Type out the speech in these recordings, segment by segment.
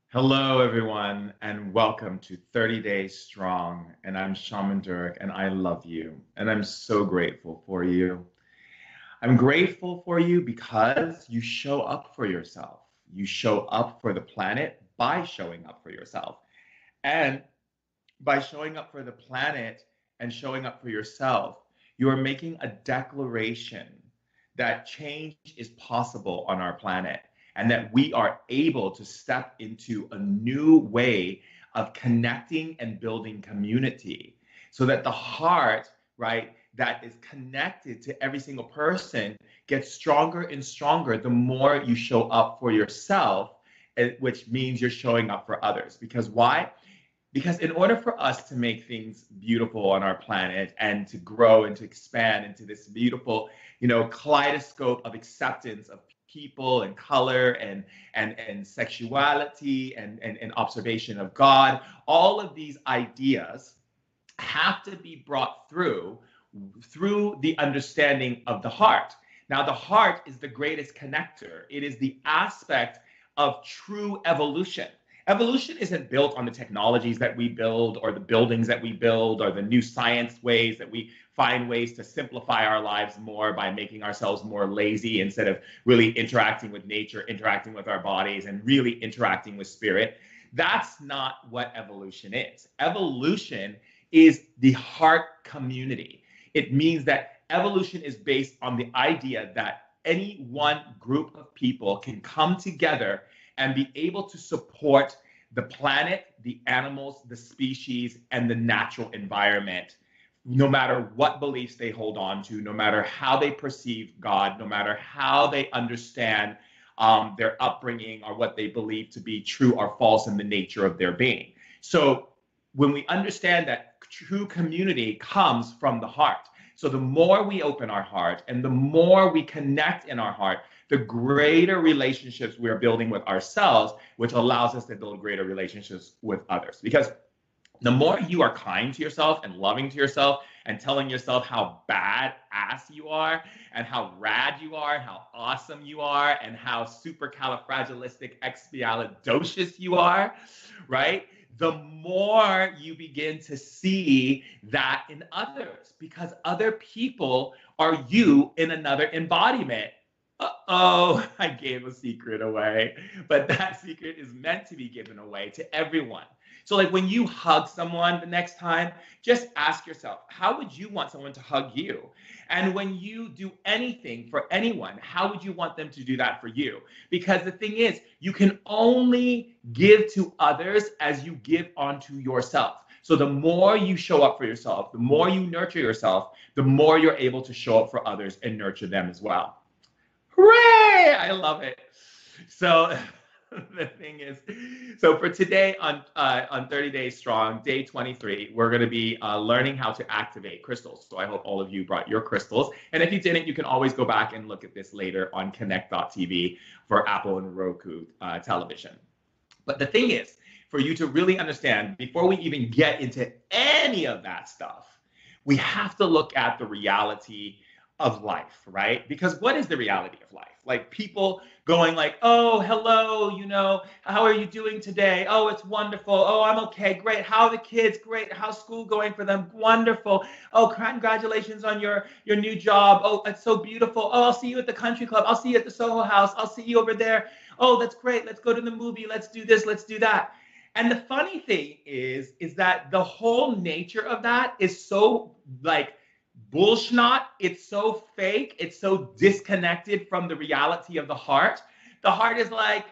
Hello, everyone, and welcome to 30 Days Strong. And I'm Shaman Durek, and I love you. And I'm so grateful for you. I'm grateful for you because you show up for yourself. You show up for the planet by showing up for yourself. And by showing up for the planet and showing up for yourself, you are making a declaration that change is possible on our planet and that we are able to step into a new way of connecting and building community so that the heart, right, that is connected to every single person gets stronger and stronger the more you show up for yourself, which means you're showing up for others. Because why? Because in order for us to make things beautiful on our planet and to grow and to expand into this beautiful, kaleidoscope of acceptance of people and color and sexuality and observation of God, all of these ideas have to be brought through the understanding of the heart. Now, the heart is the greatest connector. It is the aspect of true evolution. Evolution isn't built on the technologies that we build or the buildings that we build or the new science ways that we find ways to simplify our lives more by making ourselves more lazy instead of really interacting with nature, interacting with our bodies, and really interacting with spirit. That's not what evolution is. Evolution is the heart community. It means that evolution is based on the idea that any one group of people can come together and be able to support the planet, the animals, the species, and the natural environment, no matter what beliefs they hold on to, no matter how they perceive God, no matter how they understand their upbringing or what they believe to be true or false in the nature of their being. So when we understand that true community comes from the heart, so the more we open our heart and the more we connect in our heart, the greater relationships we're building with ourselves, which allows us to build greater relationships with others. Because the more you are kind to yourself and loving to yourself and telling yourself how badass you are and how rad you are and how awesome you are and how supercalifragilisticexpialidocious you are, right? The more you begin to see that in others, because other people are you in another embodiment. Uh-oh, I gave a secret away, but that secret is meant to be given away to everyone. So like when you hug someone the next time, just ask yourself, how would you want someone to hug you? And when you do anything for anyone, how would you want them to do that for you? Because the thing is, you can only give to others as you give onto yourself. So the more you show up for yourself, the more you nurture yourself, the more you're able to show up for others and nurture them as well. Hooray! I love it. So the thing is, so for today on 30 Days Strong, day 23, we're going to be learning how to activate crystals. So I hope all of you brought your crystals. And if you didn't, you can always go back and look at this later on KNEKT TV for Apple and Roku television. But the thing is, for you to really understand, before we even get into any of that stuff, we have to look at the reality of life, right? Because what is the reality of life? Like people going like, oh, hello, how are you doing today? Oh, it's wonderful. Oh, I'm okay. Great. How are the kids? Great. How's school going for them? Wonderful. Oh, congratulations on your new job. Oh, it's so beautiful. Oh, I'll see you at the country club. I'll see you at the Soho House. I'll see you over there. Oh, that's great. Let's go to the movie. Let's do this. Let's do that. And the funny thing is that the whole nature of that is so like bullshit. It's so fake. It's so disconnected from the reality of the heart. The heart is like,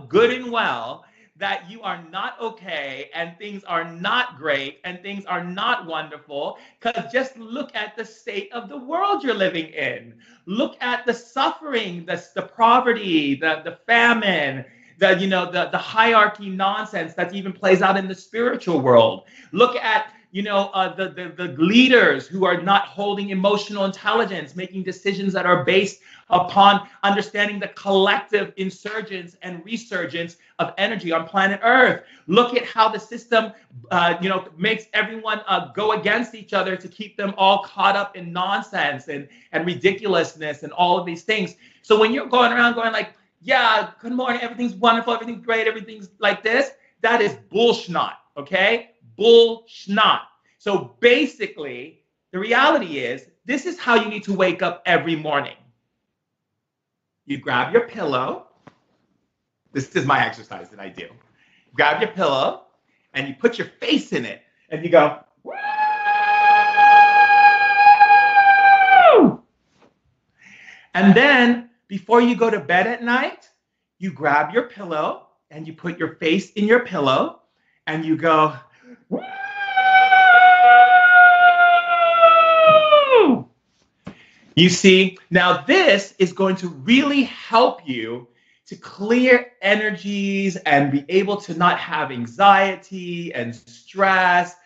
good and well that you are not okay and things are not great and things are not wonderful, because just look at the state of the world you're living in. Look at the suffering, the poverty, the famine, the hierarchy nonsense that even plays out in the spiritual world. Look at the leaders who are not holding emotional intelligence, making decisions that are based upon understanding the collective insurgence and resurgence of energy on planet Earth. Look at how the system, makes everyone go against each other to keep them all caught up in nonsense and ridiculousness and all of these things. So when you're going around going like, yeah, good morning, everything's wonderful, everything's great, everything's like this, that is bullschnot, okay? Bullschnot. So basically, the reality is, this is how you need to wake up every morning. You grab your pillow. This is my exercise that I do. Grab your pillow and you put your face in it and you go, woo! And then before you go to bed at night, you grab your pillow and you put your face in your pillow and you go, woo! You see, now this is going to really help you to clear energies and be able to not have anxiety and stress.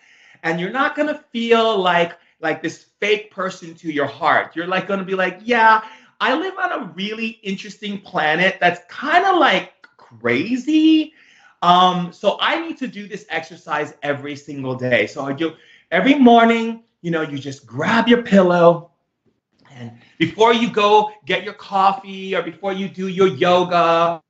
And you're not going to feel like this fake person to your heart. You're like going to be like, yeah, I live on a really interesting planet that's kind of like crazy. So I need to do this exercise every single day. So I do every morning, you just grab your pillow. And before you go get your coffee or before you do your yoga,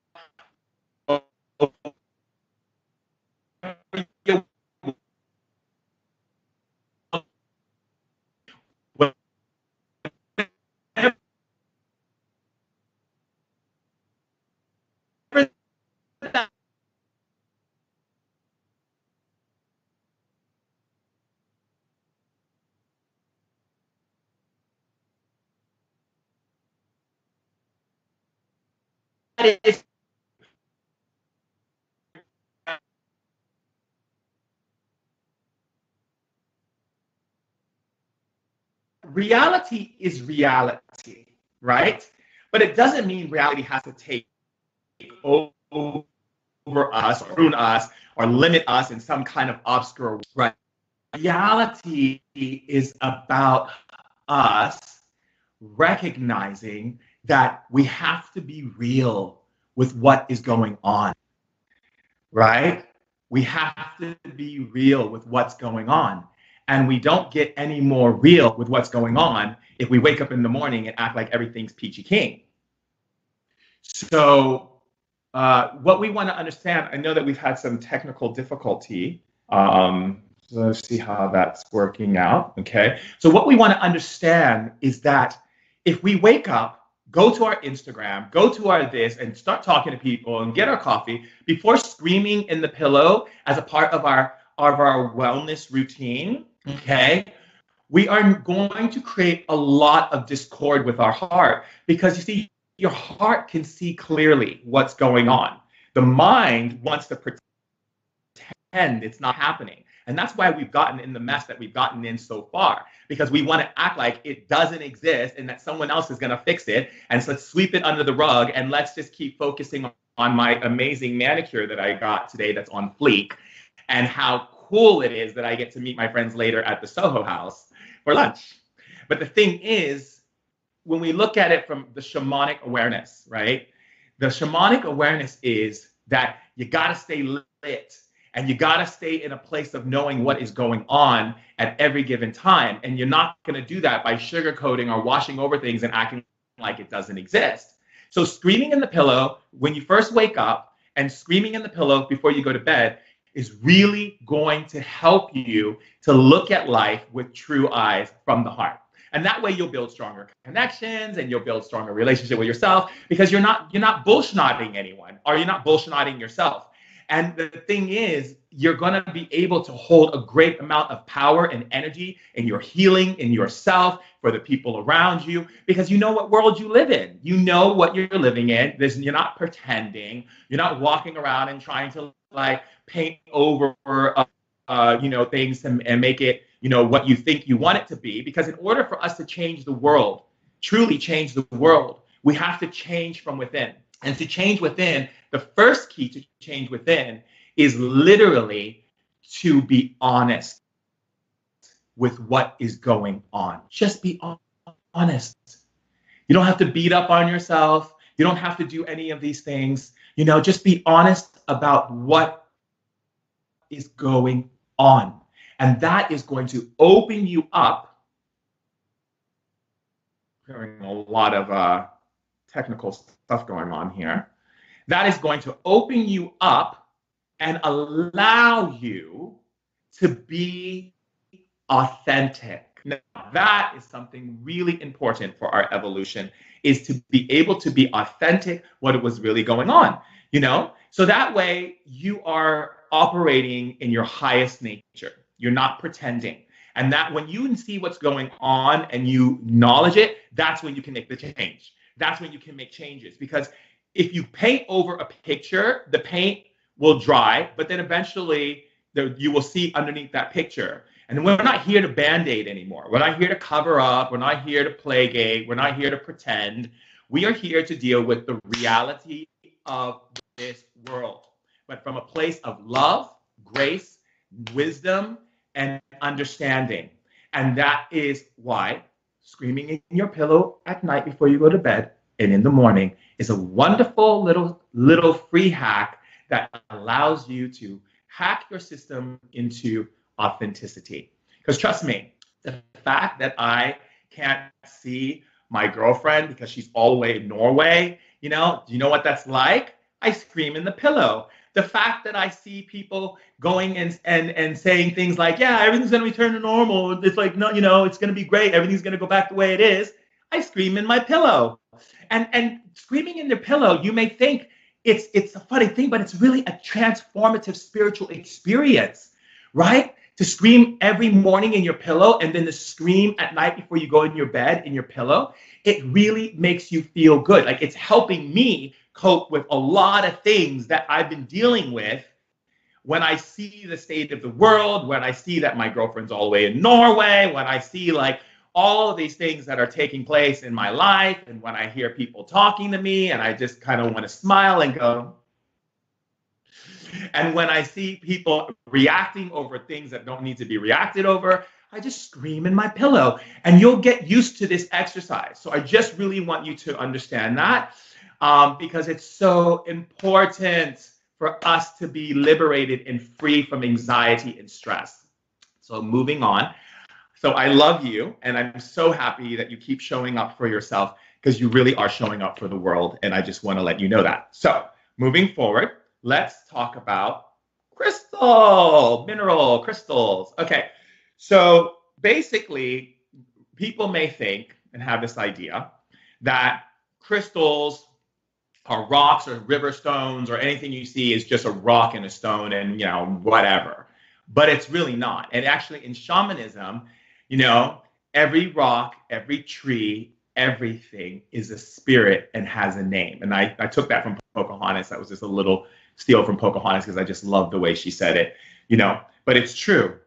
reality is reality, right? But it doesn't mean reality has to take over us or ruin us or limit us in some kind of obscure way. Right. Reality is about us recognizing that we have to be real with what is going on, right? We have to be real with what's going on. And we don't get any more real with what's going on if we wake up in the morning and act like everything's peachy keen. So what we want to understand, I know that we've had some technical difficulty. So let's see how that's working out. Okay. So what we want to understand is that if we wake up, go to our Instagram, go to our this, and start talking to people and get our coffee before screaming in the pillow as a part of our wellness routine, okay, we are going to create a lot of discord with our heart because you see, your heart can see clearly what's going on. The mind wants to pretend it's not happening. And that's why we've gotten in the mess that we've gotten in so far, because we want to act like it doesn't exist and that someone else is going to fix it. And so let's sweep it under the rug and let's just keep focusing on my amazing manicure that I got today that's on fleek and how cool it is that I get to meet my friends later at the Soho House for lunch. But the thing is, when we look at it from the shamanic awareness, right? The shamanic awareness is that you got to stay lit and you got to stay in a place of knowing what is going on at every given time. And you're not going to do that by sugarcoating or washing over things and acting like it doesn't exist. So screaming in the pillow when you first wake up and screaming in the pillow before you go to bed is really going to help you to look at life with true eyes from the heart. And that way you'll build stronger connections and you'll build stronger relationship with yourself because you're not bullshitting anyone or you're not bullshitting yourself. And the thing is, you're going to be able to hold a great amount of power and energy in your healing, in yourself, for the people around you, because you know what world you live in. You know what you're living in. You're not pretending. You're not walking around and trying to like paint over, things and make it, what you think you want it to be. Because in order for us to change the world, truly change the world, we have to change from within. And to change within, the first key to change within is literally to be honest with what is going on. Just be honest. You don't have to beat up on yourself. You don't have to do any of these things. Just be honest about what is going on. And that is going to open you up. Hearing a lot of technical stuff going on here. That is going to open you up and allow you to be authentic. Now, that is something really important for our evolution, is to be able to be authentic what was really going on, So that way you are operating in your highest nature. You're not pretending. And that when you see what's going on and you acknowledge it, that's when you can make the change. That's when you can make changes. Because if you paint over a picture, the paint will dry, but then eventually you will see underneath that picture. And we're not here to band-aid anymore. We're not here to cover up. We're not here to playgate. We're not here to pretend. We are here to deal with the reality of this world, but from a place of love, grace, wisdom, and understanding. And that is why screaming in your pillow at night before you go to bed and in the morning is a wonderful little free hack that allows you to hack your system into authenticity. Because trust me, the fact that I can't see my girlfriend because she's all the way in Norway, do you know what that's like? I scream in the pillow. The fact that I see people going and saying things like, yeah, everything's going to return to normal. It's like, no, it's going to be great. Everything's going to go back the way it is. I scream in my pillow. And screaming in the pillow, you may think it's a funny thing, but it's really a transformative spiritual experience, right? To scream every morning in your pillow and then to scream at night before you go in your bed in your pillow, it really makes you feel good. Like, it's helping me cope with a lot of things that I've been dealing with when I see the state of the world, when I see that my girlfriend's all the way in Norway, when I see like all of these things that are taking place in my life, and when I hear people talking to me and I just kind of want to smile and go. And when I see people reacting over things that don't need to be reacted over, I just scream in my pillow. And you'll get used to this exercise. So I just really want you to understand that, because it's so important for us to be liberated and free from anxiety and stress. So moving on. So I love you, and I'm so happy that you keep showing up for yourself, because you really are showing up for the world, and I just want to let you know that. So moving forward, let's talk about mineral crystals. Okay, so basically, people may think and have this idea that crystals are rocks or river stones, or anything you see is just a rock and a stone and, whatever. But it's really not. And actually in shamanism, every rock, every tree, everything is a spirit and has a name. And I took that from Pocahontas. That was just a little steal from Pocahontas because I just love the way she said it, But it's true,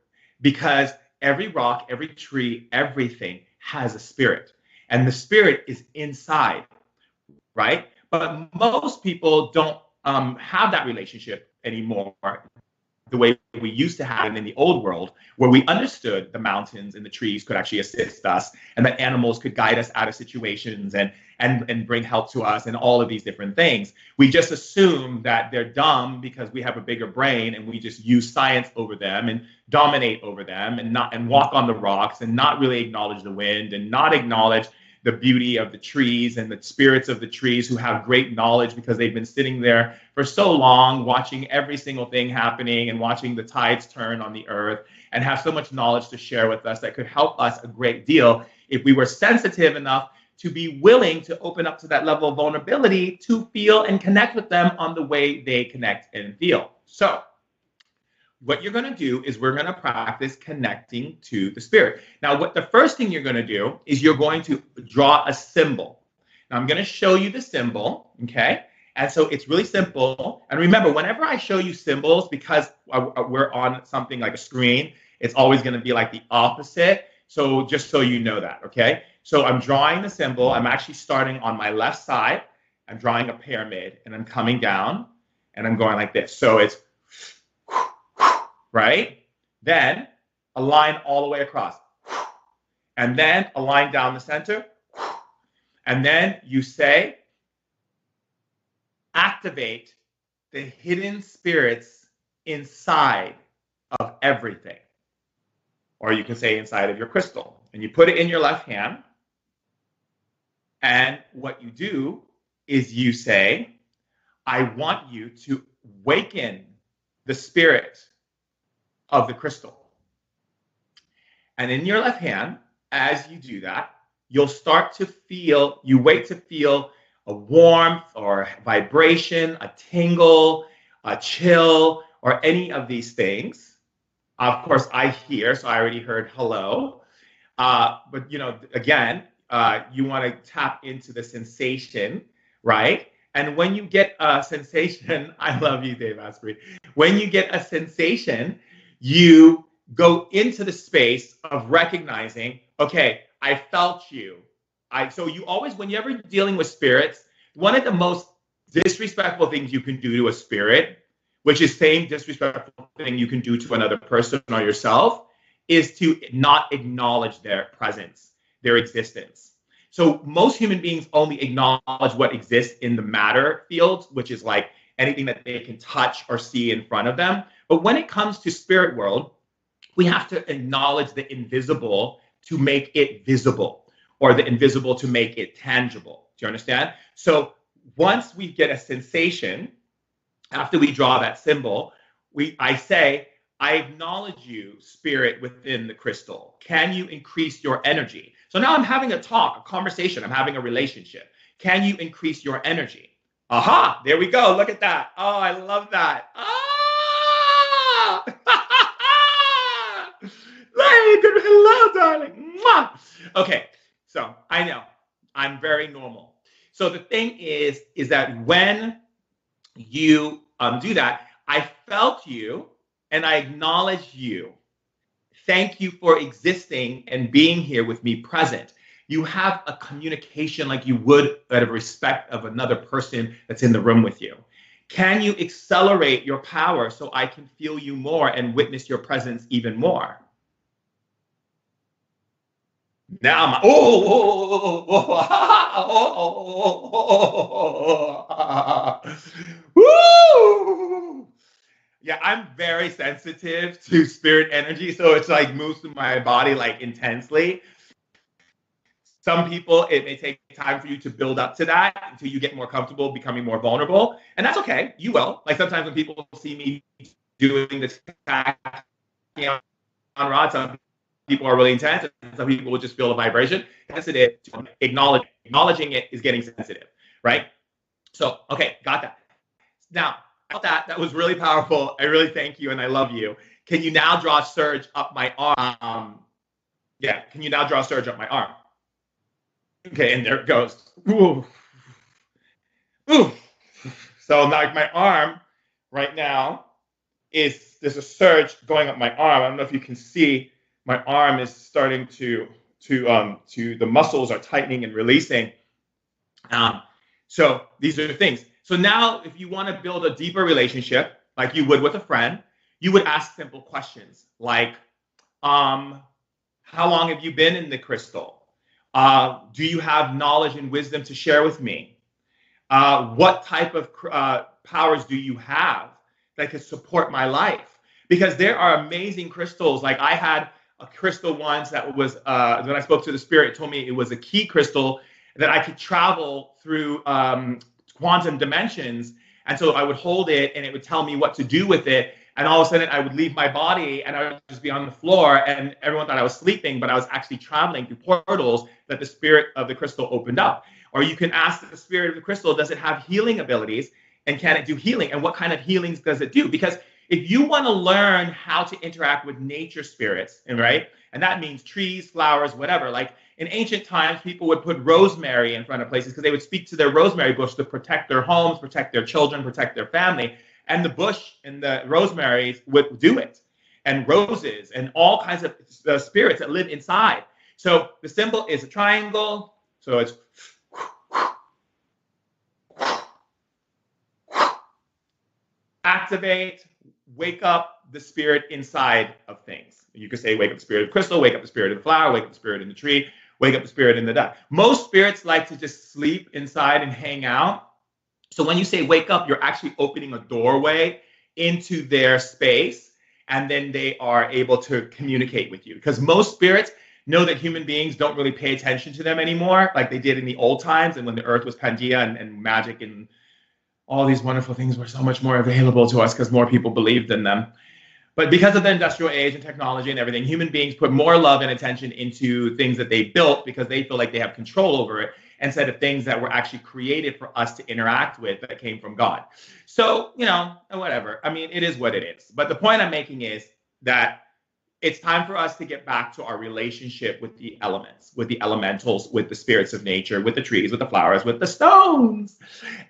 because every rock, every tree, everything has a spirit. And the spirit is inside, right? But most people don't have that relationship anymore the way we used to have it in the old world, where we understood the mountains and the trees could actually assist us, and that animals could guide us out of situations and bring help to us, and all of these different things. We just assume that they're dumb because we have a bigger brain, and we just use science over them and dominate over them, and walk on the rocks and not really acknowledge the wind and not acknowledge the beauty of the trees and the spirits of the trees, who have great knowledge because they've been sitting there for so long, watching every single thing happening and watching the tides turn on the earth, and have so much knowledge to share with us that could help us a great deal if we were sensitive enough to be willing to open up to that level of vulnerability to feel and connect with them on the way they connect and feel. So what you're going to do is we're going to practice connecting to the spirit. Now, the first thing you're going to do is you're going to draw a symbol. Now, I'm going to show you the symbol, okay? And so it's really simple. And remember, whenever I show you symbols, because we're on something like a screen, it's always going to be like the opposite. So just so you know that, okay? So I'm drawing the symbol. I'm actually starting on my left side. I'm drawing a pyramid, and I'm coming down, and I'm going like this. So it's right? Then a line all the way across. and then a line down the center. And then you say, activate the hidden spirits inside of everything. Or you can say inside of your crystal. And you put it in your left hand. And what you do is you say, I want you to waken the spirit of the crystal. And in your left hand, as you do that, you'll start to feel, you wait to feel a warmth or vibration, a tingle, a chill, or any of these things. Of course, I hear, so I already heard hello. But, you know, again, you want to tap into the sensation, right? And when you get a sensation, I love you, Dave Asprey. When you get a sensation, you go into the space of recognizing, okay, I felt you. So you always, whenever you're dealing with spirits, one of the most disrespectful things you can do to a spirit, which is same disrespectful thing you can do to another person or yourself, is to not acknowledge their presence, their existence. So most human beings only acknowledge what exists in the matter fields, which is like anything that they can touch or see in front of them. But when it comes to spirit world, we have to acknowledge the invisible to make it visible, or the invisible to make it tangible. Do you understand? So once we get a sensation, after we draw that symbol, I say, I acknowledge you, spirit within the crystal. Can you increase your energy? So now I'm having a talk, a conversation. I'm having a relationship. Can you increase your energy? Aha, there we go. Look at that. Oh, I love that. Ah! Hello, darling. Mwah! Okay, so I know I'm very normal. So the thing is that when you do that, I felt you and I acknowledge you. Thank you for existing and being here with me present. You have a communication like you would out of respect of another person that's in the room with you. Can you accelerate your power so I can feel you more and witness your presence even more? Now I'm woo! Yeah, I'm very sensitive to spirit energy, so it's like moves through my body like intensely. Some people, it may take time for you to build up to that until you get more comfortable becoming more vulnerable, and that's okay. You will. Like sometimes when people see me doing this on rod, some people are really intense, and some people will just feel a vibration. Sensitive to acknowledging it is getting sensitive, right? So, okay, got that. Now, that was really powerful. I really thank you and I love you. Can you now draw a surge up my arm? Yeah, can you now draw a surge up my arm? Okay, and there it goes. Ooh. Ooh. So like my arm right now there's a surge going up my arm. I don't know if you can see, my arm is starting to the muscles are tightening and releasing. So these are the things. So now if you want to build a deeper relationship, like you would with a friend, you would ask simple questions like, how long have you been in the crystal? Do you have knowledge and wisdom to share with me? What type of powers do you have that could support my life? Because there are amazing crystals. Like I had a crystal once that was, when I spoke to the spirit, it told me it was a key crystal that I could travel through quantum dimensions. And so I would hold it and it would tell me what to do with it. And all of a sudden I would leave my body and I would just be on the floor and everyone thought I was sleeping, but I was actually traveling through portals that the spirit of the crystal opened up. Or you can ask the spirit of the crystal, does it have healing abilities? And can it do healing? And what kind of healings does it do? Because if you want to learn how to interact with nature spirits, and right, and that means trees, flowers, whatever. Like in ancient times, people would put rosemary in front of places because they would speak to their rosemary bush to protect their homes, protect their children, protect their family. And the bush and the rosemary would do it. And roses and all kinds of spirits that live inside. So the symbol is a triangle. So it's activate, wake up the spirit inside of things. You could say, wake up the spirit of the crystal, wake up the spirit of the flower, wake up the spirit in the tree, wake up the spirit in the duck. Most spirits like to just sleep inside and hang out. So when you say wake up, you're actually opening a doorway into their space, and then they are able to communicate with you. Because most spirits know that human beings don't really pay attention to them anymore, like they did in the old times, and when the earth was Pangea and magic and all these wonderful things were so much more available to us because more people believed in them. But because of the industrial age and technology and everything, human beings put more love and attention into things that they built because they feel like they have control over it, instead of things that were actually created for us to interact with that came from God. So, whatever. I mean, it is what it is. But the point I'm making is that it's time for us to get back to our relationship with the elements, with the elementals, with the spirits of nature, with the trees, with the flowers, with the stones.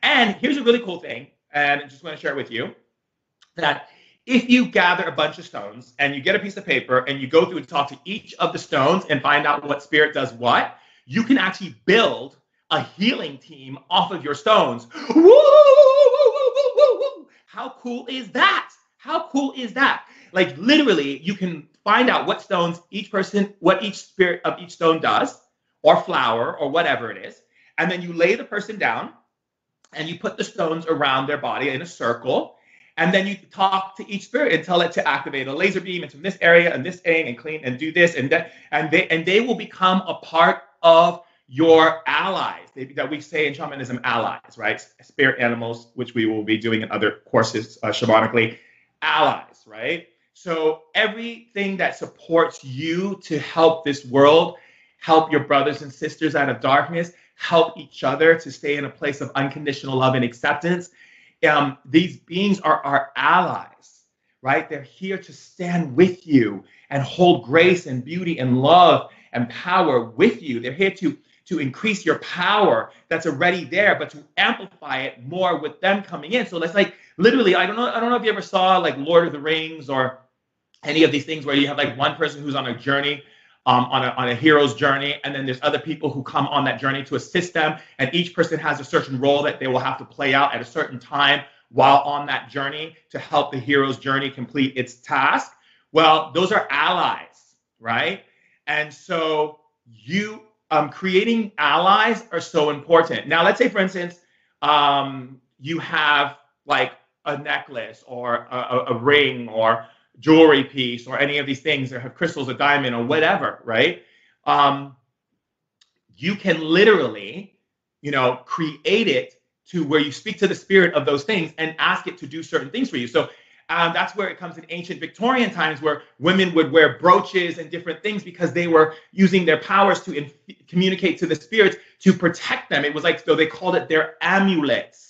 And here's a really cool thing, and I just want to share it with you, that if you gather a bunch of stones and you get a piece of paper and you go through and talk to each of the stones and find out what spirit does what, you can actually build a healing team off of your stones. Woo, woo, woo, woo, woo. How cool is that? How cool is that? Like literally, you can find out what stones each person, what each spirit of each stone does, or flower, or whatever it is. And then you lay the person down and you put the stones around their body in a circle. And then you talk to each spirit and tell it to activate a laser beam into this area and this aim and clean and do this and that. And they will become a part of your allies, that we say in shamanism, allies, right? Spirit animals, which we will be doing in other courses shamanically, allies, right? So everything that supports you to help this world, help your brothers and sisters out of darkness, help each other to stay in a place of unconditional love and acceptance. These beings are our allies, right? They're here to stand with you and hold grace and beauty and love and power with you. They're here to increase your power that's already there, but to amplify it more with them coming in. So it's like literally, I don't know if you ever saw like Lord of the Rings or any of these things where you have like one person who's on a journey, on a hero's journey, and then there's other people who come on that journey to assist them, and each person has a certain role that they will have to play out at a certain time while on that journey to help the hero's journey complete its task. Well, those are allies, right? And so creating allies are so important. Now, let's say, for instance, you have like a necklace or a ring or jewelry piece or any of these things that have crystals, a diamond or whatever, right? You can literally, create it to where you speak to the spirit of those things and ask it to do certain things for you. So that's where it comes in ancient Victorian times, where women would wear brooches and different things because they were using their powers to communicate to the spirits to protect them. It was like, so they called it their amulets.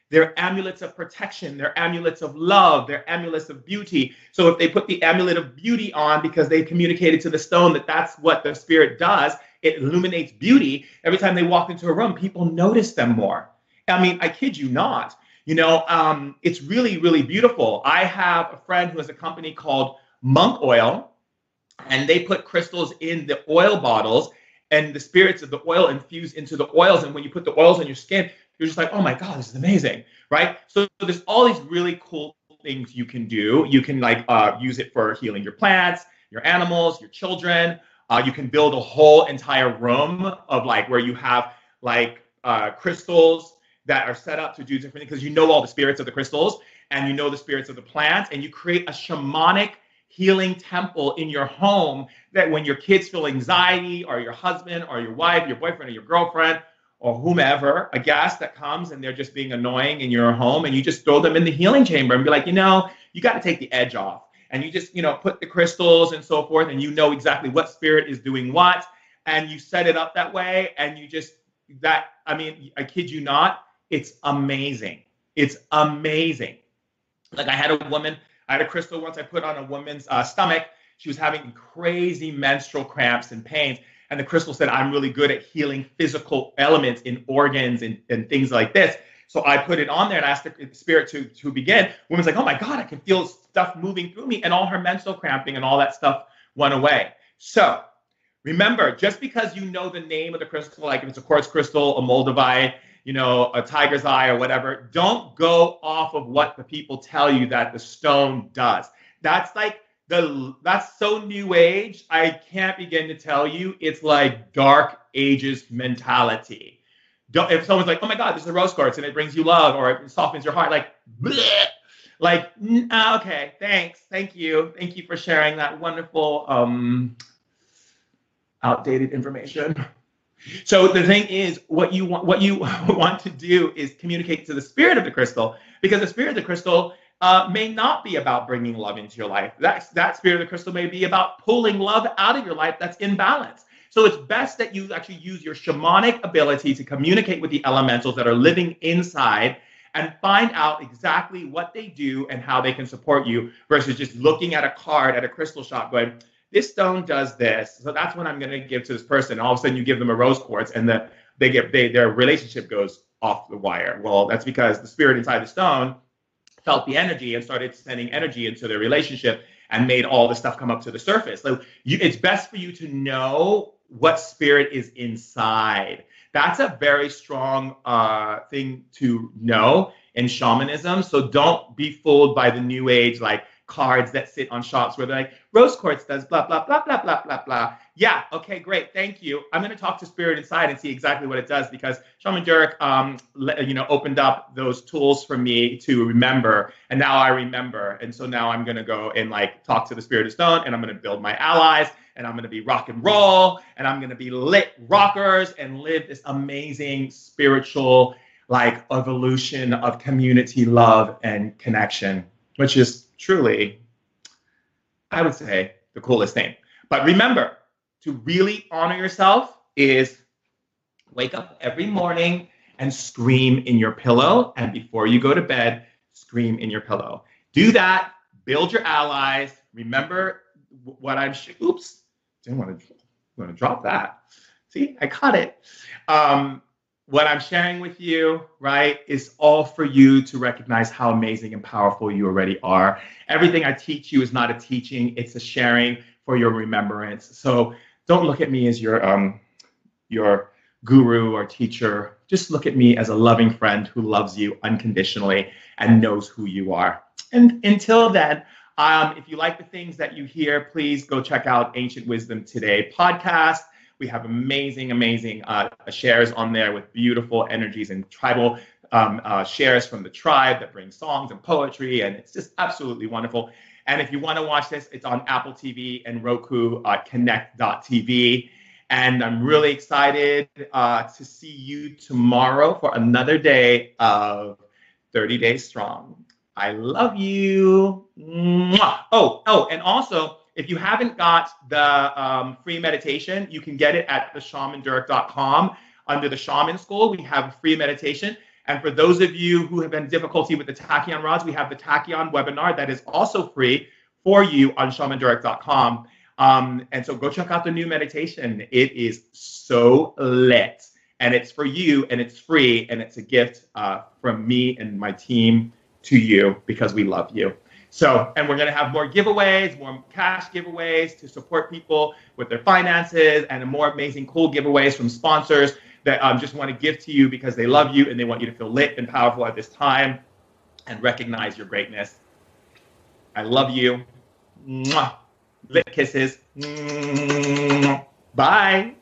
They're amulets of protection, they're amulets of love, they're amulets of beauty. So if they put the amulet of beauty on because they communicated to the stone that that's what the spirit does, it illuminates beauty. Every time they walk into a room, people notice them more. I mean, I kid you not. It's really, really beautiful. I have a friend who has a company called Monk Oil, and they put crystals in the oil bottles, and the spirits of the oil infuse into the oils. And when you put the oils on your skin, you're just like, oh my God, this is amazing, right? So there's all these really cool things you can do. You can use it for healing your plants, your animals, your children. You can build a whole entire room of where you have crystals that are set up to do different things, because you know all the spirits of the crystals and you know the spirits of the plants, and you create a shamanic healing temple in your home that when your kids feel anxiety, or your husband or your wife, your boyfriend or your girlfriend, or whomever, a guest that comes and they're just being annoying in your home, and you just throw them in the healing chamber and be like, you got to take the edge off. And you just, put the crystals and so forth, and you know exactly what spirit is doing what, and you set it up that way, and you just, I kid you not, it's amazing. It's amazing. Like I had a crystal once I put on a woman's stomach. She was having crazy menstrual cramps and pains. And the crystal said, I'm really good at healing physical elements in organs and things like this. So I put it on there and asked the spirit to begin. Woman's like, oh my God, I can feel stuff moving through me. And all her menstrual cramping and all that stuff went away. So remember, just because you know the name of the crystal, like if it's a quartz crystal, a moldavite, a tiger's eye or whatever, don't go off of what the people tell you that the stone does. That's like that's so new age. I can't begin to tell you. It's like dark ages mentality. If someone's like, oh my God, this is a rose quartz and it brings you love or it softens your heart, like, bleh, like, okay, thanks. Thank you. Thank you for sharing that wonderful, outdated information. So the thing is, what you want to do is communicate to the spirit of the crystal, because the spirit of the crystal may not be about bringing love into your life. That spirit of the crystal may be about pulling love out of your life that's imbalanced. So it's best that you actually use your shamanic ability to communicate with the elementals that are living inside and find out exactly what they do and how they can support you, versus just looking at a card at a crystal shop going, this stone does this, so that's what I'm going to give to this person. And all of a sudden you give them a rose quartz and their relationship goes off the wire. Well, that's because the spirit inside the stone felt the energy and started sending energy into their relationship and made all the stuff come up to the surface. So it's best for you to know what spirit is inside. That's a very strong thing to know in shamanism. So don't be fooled by the new age, like, cards that sit on shops where they're like, rose quartz does blah, blah, blah, blah, blah, blah, blah. Yeah, okay, great, thank you. I'm going to talk to spirit inside and see exactly what it does, because Shaman Durek, opened up those tools for me to remember, and now I remember. And so now I'm going to go and like talk to the spirit of stone, and I'm going to build my allies, and I'm going to be rock and roll, and I'm going to be lit rockers and live this amazing spiritual like evolution of community love and connection, which is truly, I would say, the coolest thing. But remember, to really honor yourself is wake up every morning and scream in your pillow. And before you go to bed, scream in your pillow. Do that. Build your allies. Remember what I'm... Oops. Didn't want to drop that. See, I caught it. What I'm sharing with you, right, is all for you to recognize how amazing and powerful you already are. Everything I teach you is not a teaching, it's a sharing for your remembrance. So don't look at me as your guru or teacher. Just look at me as a loving friend who loves you unconditionally and knows who you are. And until then, if you like the things that you hear, please go check out Ancient Wisdom Today podcast. We have amazing shares on there with beautiful energies and tribal shares from the tribe that bring songs and poetry, and it's just absolutely wonderful. And if you want to watch this, it's on Apple TV and Roku, KNEKT.TV. And I'm really excited to see you tomorrow for another day of 30 Days Strong. I love you. Mwah. Oh, and also, if you haven't got the free meditation, you can get it at theshamandurek.com. Under the Shaman School, we have a free meditation. And for those of you who have been difficulty with the tachyon rods, we have the tachyon webinar that is also free for you on shamandurek.com. And so go check out the new meditation. It is so lit. And it's for you, and it's free, and it's a gift from me and my team to you, because we love you. So, and we're going to have more giveaways, more cash giveaways to support people with their finances, and more amazing, cool giveaways from sponsors that just want to give to you because they love you and they want you to feel lit and powerful at this time and recognize your greatness. I love you. Mwah. Lit kisses. Mwah. Bye.